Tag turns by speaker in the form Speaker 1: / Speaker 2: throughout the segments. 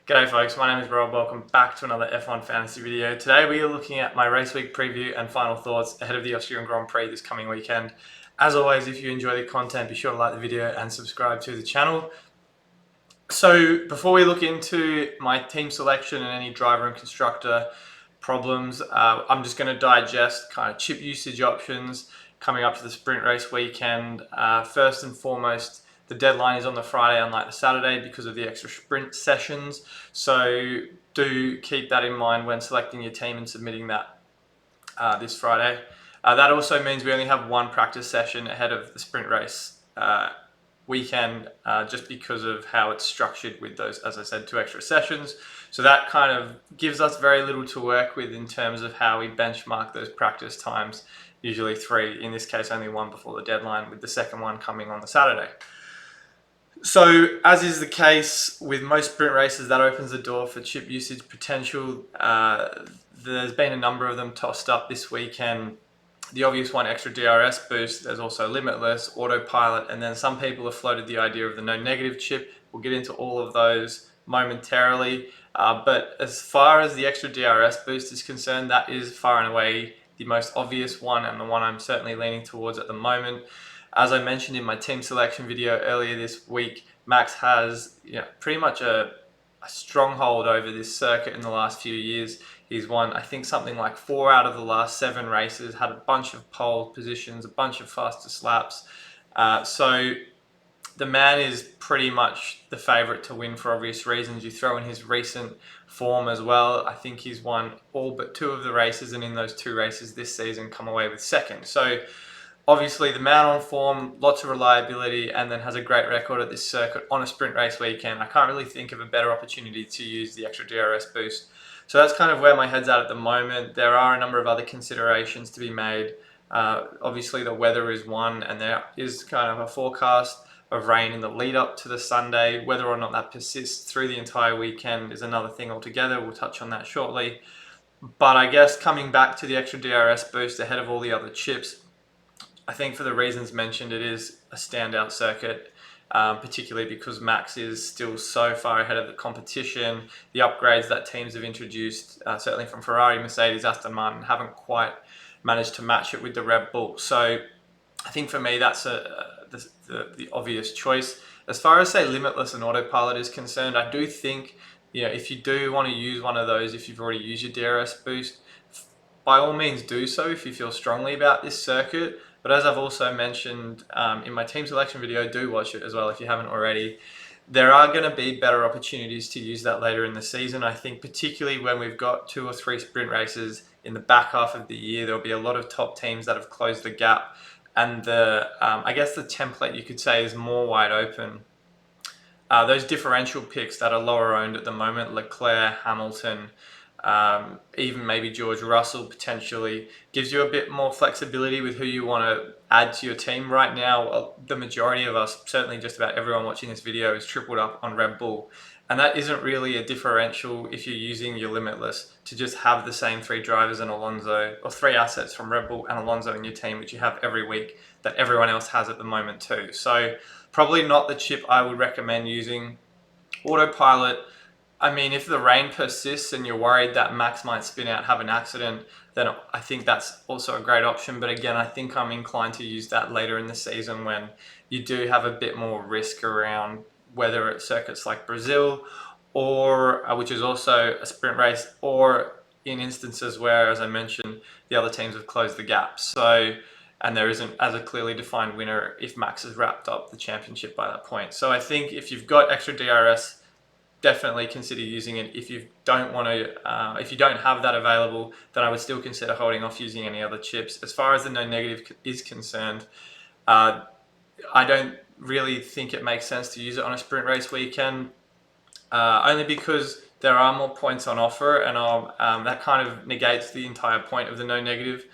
Speaker 1: G'day folks, my name is Rob. Welcome back to another F1 Fantasy video. Today we are looking at my race week preview and final thoughts ahead of the Austrian Grand Prix this coming weekend. As always, if you enjoy the content, be sure to like the video and subscribe to the channel. So before we look into my team selection and any driver and constructor problems, I'm just going to digest kind of chip usage options coming up to the sprint race weekend. First and foremost, the deadline is on the Friday, unlike the Saturday, because of the extra sprint sessions. So do keep that in mind when selecting your team and submitting that this Friday. That also means we only have one practice session ahead of the sprint race weekend, just because of how it's structured with those, as I said, 2 extra sessions. So that kind of gives us very little to work with in terms of how we benchmark those practice times, usually 3, in this case only 1 before the deadline, with the second one coming on the Saturday. So, as is the case with most sprint races, that opens the door for chip usage potential. There's been a number of them tossed up this weekend. The obvious one, extra DRS boost. There's also limitless, autopilot, and then some people have floated the idea of the no negative chip. We'll get into all of those momentarily. But as far as the extra DRS boost is concerned, that is far and away the most obvious one, and the one I'm certainly leaning towards at the moment. As I mentioned in my team selection video earlier this week, Max has pretty much a stronghold over this circuit in the last few years. He's won, I think, something like 4 out of the last 7 races, had a bunch of pole positions, a bunch of fastest laps. So the man is pretty much the favourite to win for obvious reasons. You throw in his recent form as well. I think he's won all but 2 of the races, and in those 2 races this season come away with second. So obviously the man on form, lots of reliability, and then has a great record at this circuit on a sprint race weekend. I can't really think of a better opportunity to use the extra DRS boost. So that's kind of where my head's at the moment. There are a number of other considerations to be made. Obviously the weather is one, and there is kind of a forecast of rain in the lead up to the Sunday. Whether or not that persists through the entire weekend is another thing altogether. We'll touch on that shortly. But I guess coming back to the extra DRS boost ahead of all the other chips, I think for the reasons mentioned, it is a standout circuit, particularly because Max is still so far ahead of the competition. The upgrades that teams have introduced, certainly from Ferrari, Mercedes, Aston Martin, haven't quite managed to match it with the Red Bull. So I think for me, that's the obvious choice. As far as, say, limitless and autopilot is concerned, I do think, if you do want to use one of those, if you've already used your DRS boost, by all means do so if you feel strongly about this circuit. But as I've also mentioned in my team selection video, do watch it as well if you haven't already. There are going to be better opportunities to use that later in the season. I think particularly when we've got 2 or 3 sprint races in the back half of the year, there'll be a lot of top teams that have closed the gap. And I guess the template, you could say, is more wide open. Those differential picks that are lower owned at the moment, Leclerc, Hamilton, even maybe George Russell potentially, gives you a bit more flexibility with who you want to add to your team. Right now, the majority of us, certainly just about everyone watching this video, is tripled up on Red Bull. And that isn't really a differential if you're using your limitless to just have the same 3 drivers and Alonso, or 3 assets from Red Bull and Alonso in your team, which you have every week, that everyone else has at the moment too. So probably not the chip I would recommend using. Autopilot, I mean, if the rain persists and you're worried that Max might spin out, have an accident, then I think that's also a great option. But again, I think I'm inclined to use that later in the season when you do have a bit more risk around whether it's circuits like Brazil, or which is also a sprint race, or in instances where, as I mentioned, the other teams have closed the gap. So, and there isn't as a clearly defined winner if Max has wrapped up the championship by that point. So I think if you've got extra DRS, definitely consider using it. If you don't want to, if you don't have that available, then I would still consider holding off using any other chips. As far as the no negative is concerned, I don't really think it makes sense to use it on a sprint race weekend, only because there are more points on offer, and that kind of negates the entire point of the no negative.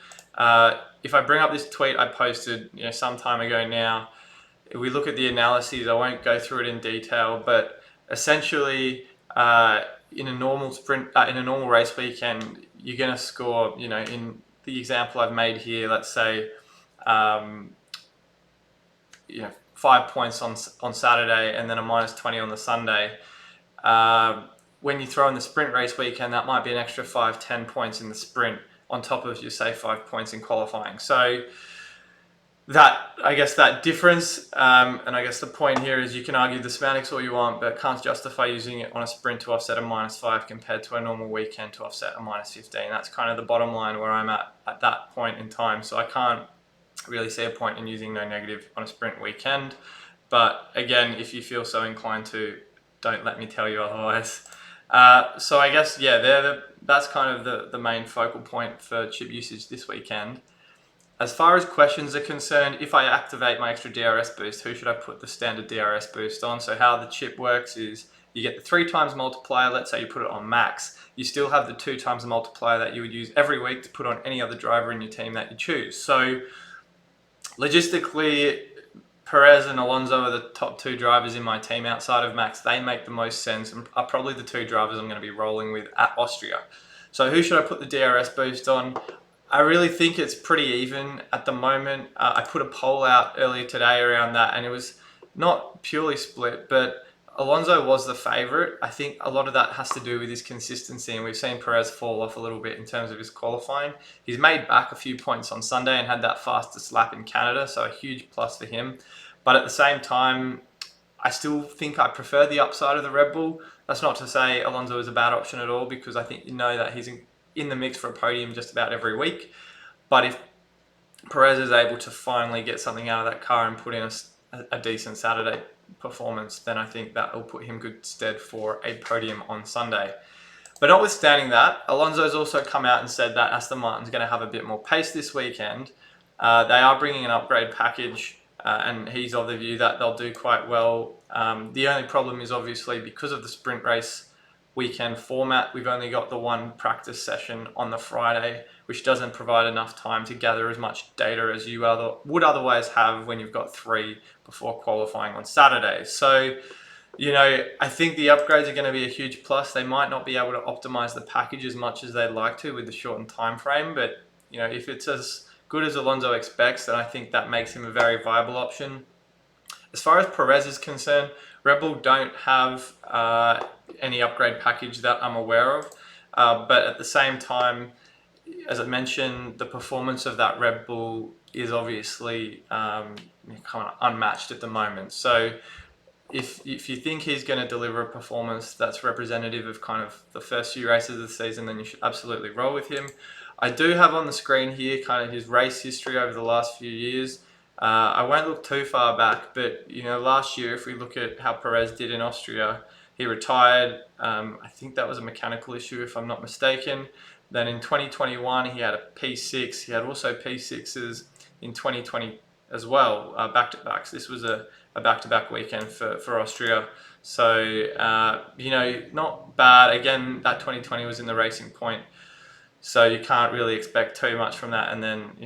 Speaker 1: If I bring up this tweet I posted some time ago now, if we look at the analyses, I won't go through it in detail, but essentially, in a normal sprint, in a normal race weekend, you're going to score, in the example I've made here, let's say, 5 points on Saturday and then a -20 on the Sunday. when you throw in the sprint race weekend, that might be an extra 5-10 points in the sprint on top of your say 5 points in qualifying. So that, I guess, that difference, and I guess the point here is you can argue the semantics all you want, but can't justify using it on a sprint to offset a -5 compared to a normal weekend to offset a -15. That's kind of the bottom line where I'm at that point in time. So I can't really see a point in using no negative on a sprint weekend. But again, if you feel so inclined to, don't let me tell you otherwise. So I guess, yeah, that's kind of the main focal point for chip usage this weekend. As far as questions are concerned, if I activate my extra DRS boost, who should I put the standard DRS boost on? So how the chip works is you get the 3 times multiplier. Let's say you put it on max. You still have the 2 times multiplier that you would use every week to put on any other driver in your team that you choose. So logistically, Perez and Alonso are the top 2 drivers in my team outside of Max. They make the most sense and are probably the 2 drivers I'm going to be rolling with at Austria. So who should I put the DRS boost on? I really think it's pretty even at the moment. I put a poll out earlier today around that, and it was not purely split, but Alonso was the favourite. I think a lot of that has to do with his consistency, and we've seen Perez fall off a little bit in terms of his qualifying. He's made back a few points on Sunday and had that fastest lap in Canada, so a huge plus for him. But at the same time, I still think I prefer the upside of the Red Bull. That's not to say Alonso is a bad option at all, because I think you know that he's in the mix for a podium just about every week. But if Perez is able to finally get something out of that car and put in a decent Saturday performance, then I think that will put him good stead for a podium on Sunday. But notwithstanding that, Alonso's also come out and said that Aston Martin's going to have a bit more pace this weekend. They are bringing an upgrade package, and he's of the view that they'll do quite well. The only problem is obviously because of the sprint race weekend format, we've only got the 1 practice session on the Friday, which doesn't provide enough time to gather as much data as you would otherwise have when you've got 3 before qualifying on Saturday. So, I think the upgrades are going to be a huge plus. They might not be able to optimize the package as much as they'd like to with the shortened time frame, but if it's as good as Alonso expects, then I think that makes him a very viable option. As far as Perez is concerned, Red Bull don't have any upgrade package that I'm aware of, but at the same time, as I mentioned, the performance of that Red Bull is obviously kind of unmatched at the moment. So if you think he's going to deliver a performance that's representative of kind of the first few races of the season, then you should absolutely roll with him. I do have on the screen here kind of his race history over the last few years. I won't look too far back, but last year, if we look at how Perez did in Austria, he retired. I think that was a mechanical issue, if I'm not mistaken. Then in 2021, he had a P6. He had also P6s in 2020 as well, back-to-backs. This was a back-to-back weekend for Austria. So, not bad. Again, that 2020 was in the Racing Point. So you can't really expect too much from that. And then,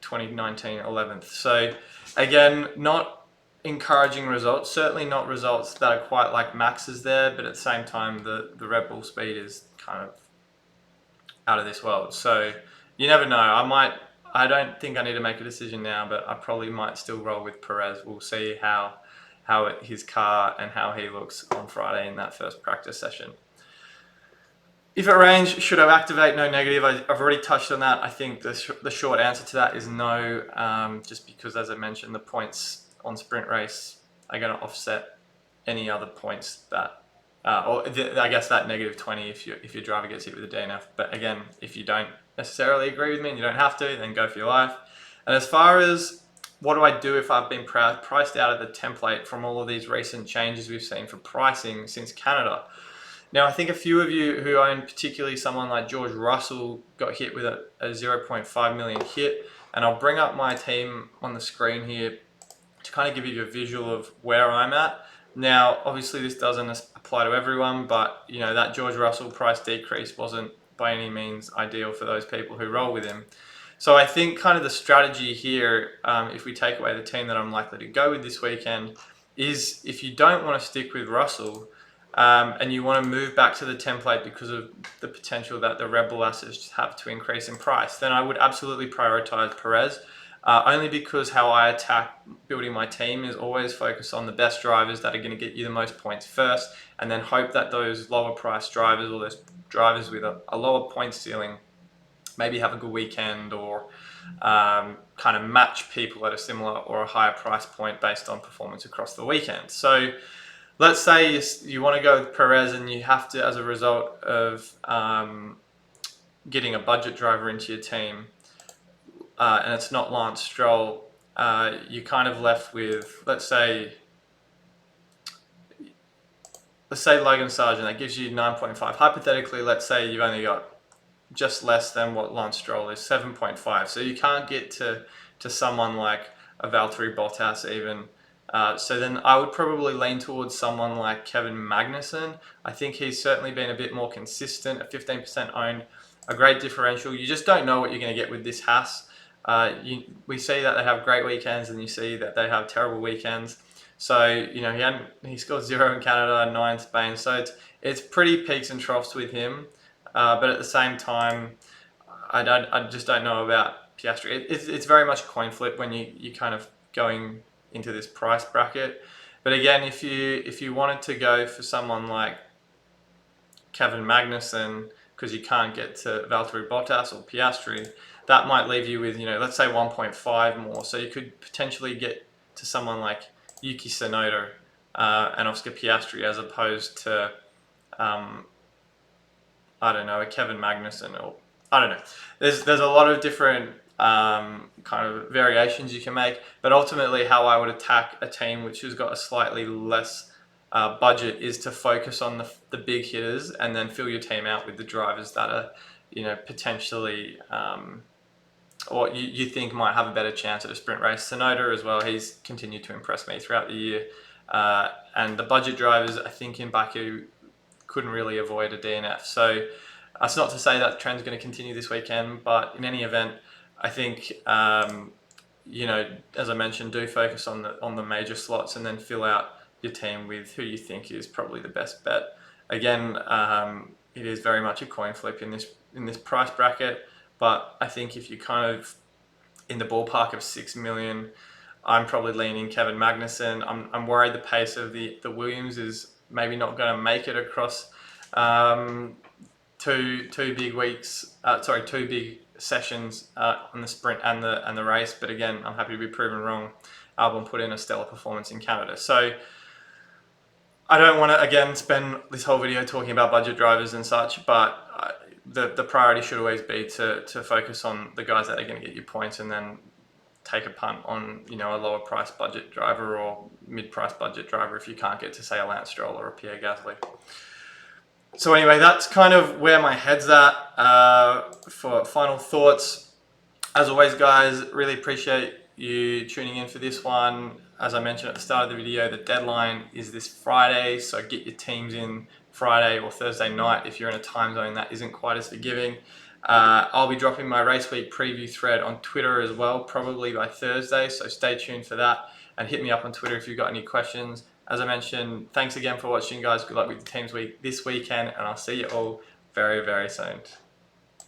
Speaker 1: 2019, 11th. So again, not encouraging results. Certainly not results that are quite like Max's there. But at the same time, the Red Bull speed is kind of out of this world. So you never know. I don't think I need to make a decision now, but I probably might still roll with Perez. We'll see how his car and how he looks on Friday in that first practice session. If it rains, should I activate no negative? I've already touched on that. I think the short answer to that is no, just because, as I mentioned, the points on sprint race are going to offset any other points that, I guess that -20 if your driver gets hit with a DNF. But again, if you don't necessarily agree with me and you don't have to, then go for your life. And as far as what do I do if I've been priced out of the template from all of these recent changes we've seen for pricing since Canada? Now, I think a few of you who own particularly someone like George Russell got hit with a 0.5 million hit. And I'll bring up my team on the screen here to kind of give you a visual of where I'm at. Now, obviously this doesn't apply to everyone, but that George Russell price decrease wasn't by any means ideal for those people who roll with him. So I think kind of the strategy here, if we take away the team that I'm likely to go with this weekend, is if you don't want to stick with Russell, and you want to move back to the template because of the potential that the Red Bull assets have to increase in price, then I would absolutely prioritize Perez. only because how I attack building my team is always focus on the best drivers that are going to get you the most points first, and then hope that those lower priced drivers or those drivers with a lower point ceiling maybe have a good weekend, or kind of match people at a similar or a higher price point based on performance across the weekend. So let's say you want to go with Perez, and you have to, as a result of getting a budget driver into your team, and it's not Lance Stroll, you're kind of left with, let's say Logan Sargent, that gives you 9.5. Hypothetically, let's say you've only got just less than what Lance Stroll is, 7.5. So you can't get to someone like a Valtteri Bottas even. So then I would probably lean towards someone like Kevin Magnussen. I think he's certainly been a bit more consistent, at 15% owned, a great differential. You just don't know what you're going to get with this Haas. We see that they have great weekends, and you see that they have terrible weekends. So, he scored 0 in Canada, 9 in Spain. So it's pretty peaks and troughs with him. But at the same time, I just don't know about Piastri. It's very much a coin flip when you kind of going into this price bracket. But again, if you wanted to go for someone like Kevin Magnussen, because you can't get to Valtteri Bottas or Piastri, that might leave you with, let's say 1.5 more. So you could potentially get to someone like Yuki Tsunoda and Oscar Piastri, as opposed to I don't know, a Kevin Magnussen, or I don't know. There's a lot of different kind of variations you can make, but ultimately how I would attack a team which has got a slightly less budget is to focus on the big hitters, and then fill your team out with the drivers that are, potentially or you think might have a better chance at a sprint race. Tsunoda as well, he's continued to impress me throughout the year. And the budget drivers, I think in Baku, couldn't really avoid a DNF. So that's not to say that trend's going to continue this weekend, but in any event, I think as I mentioned, do focus on the major slots, and then fill out your team with who you think is probably the best bet. Again, it is very much a coin flip in this price bracket, but I think if you kind of in the ballpark of 6 million, I'm probably leaning Kevin Magnussen. I'm worried the pace of the Williams is maybe not going to make it across two big sessions on the sprint and the race. But again, I'm happy to be proven wrong. Albon put in a stellar performance in Canada. So I don't want to again spend this whole video talking about budget drivers and such, but the priority should always be to focus on the guys that are going to get you points, and then take a punt on a lower price budget driver or mid-price budget driver if you can't get to, say, a Lance Stroll or a Pierre Gasly. So anyway, that's kind of where my head's at for final thoughts. As always, guys, really appreciate you tuning in for this one. As I mentioned at the start of the video, the deadline is this Friday, so get your teams in Friday or Thursday night if you're in a time zone that isn't quite as forgiving. I'll be dropping my race week preview thread on Twitter as well, probably by Thursday, so stay tuned for that, and hit me up on Twitter if you've got any questions. As I mentioned, thanks again for watching, guys. Good luck with the teams week this weekend, and I'll see you all very, very soon.